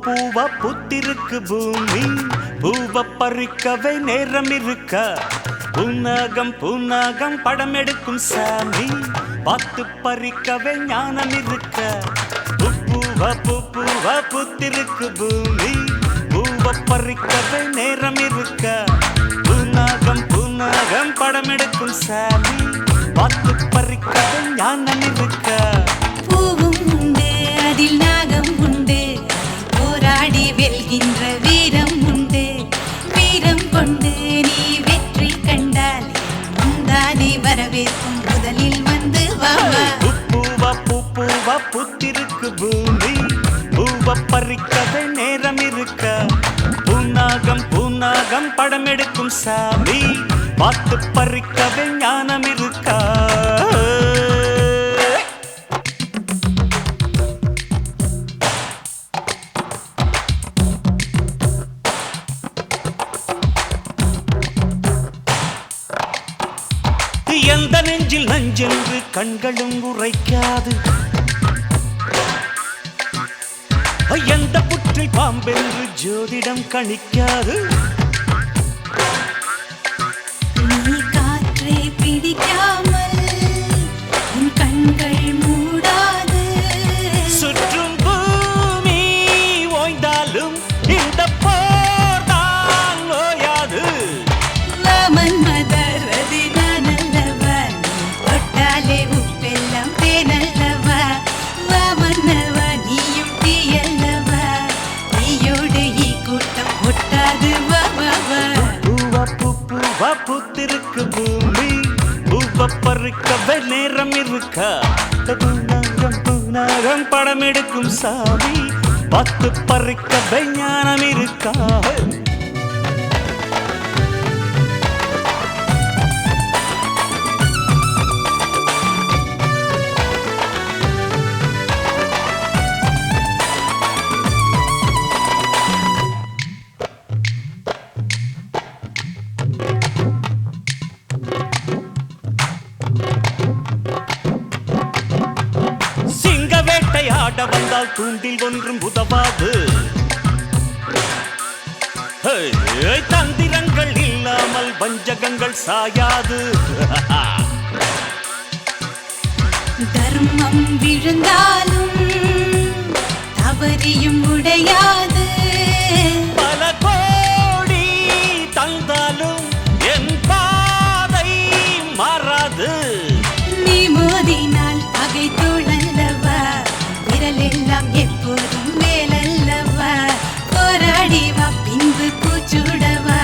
பூவா புத்திருக்கு பூமி பூவ பறிக்கவே நேரம் இருக்க பூனாகம் படம் எடுக்கும் சாமி பார்த்து பறிக்கவே ஞானம் இருக்க பூவா புத்திருக்கு பூமி பூவ பறிக்கவே நேரம் இருக்க பூனாகம் படம் எடுக்கும் சாமி பார்த்து பறிக்கவே ஞானம் இருக்க பூவும் உண்டு அதில் நாகம் உண்டு போராடி வெல்கின்ற வீரம் உண்டு வீரம் கொண்டு நீ வெற்றி கண்டால் முந்தானே வரவேற்கும் முதலில் வந்து பூவா புத்திருக்கு பூமி பூவ பறிக்கவே நேரம் இருக்க பூனாகம் படம் எடுக்கும் சாமி பார்த்து பறிக்கவே ஞானம் இருக்கா எந்த நெஞ்சில் நஞ்சென்று கண்களும் உரைக்காது எந்த புற்றில் பாம்பென்று ஜோதிடம் கணிக்காது நீ காற்றே பிடிக்காமல் உன் கண்கள் மூடாது சுற்றும் பூமி ஓய்ந்தாலும் இந்த போர் தான் ஓயாது மன்மதரதி நானல்லவா தொட்டாலே உப்பெல்லாம் தேனல்லவா மன்னவா நீயும் தீயல்லவா நீயோடு ஈ கூட்டம் ஒட்டாது பூவா புத்திருக்கு பூமி பூவ பறிக்கவே நேரம் இருக்கா பூனாகம் படம் எடுக்கும் சாமி பார்த்து பறிக்கவே ஞானம் இருக்கா வேட்டையாட வந்தால் தூண்டில் ஒன்றும் உதவாது தந்திரங்கள் இல்லாமல் வஞ்சகங்கள் சாயாது தர்மம் விழுந்தாலும் தவறியும் உடையாது பல கோடி தந்தாலும் என் பாதை மாறாது நீ மோதினால் பகை தோழல்லவா விரலெல்லாம் எப்போதும் வேலல்லவா போராடி வா பின்பு பூச்சுடவா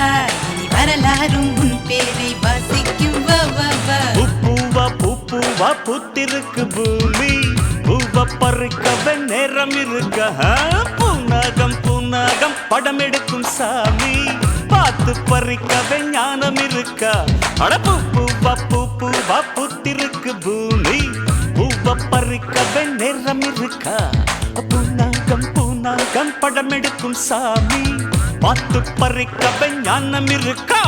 நீ வரலாறும் உன் பேரை வாசிக்கும் பூவா புத்திருக்கு பூமி பூவ பறிக்கவே நேரம் இருக்க பூனாகம் படம் எடுக்கும் சாமி பார்த்து பறிக்கவே ஞானம் இருக்க அட பூவா புத்திருக்கு பூமி பூவ பறிக்கவே நேரம் இருக்க பூனாகம் படம் எடுக்கும் சாமி பார்த்து பறிக்கவே ஞானம் இருக்கா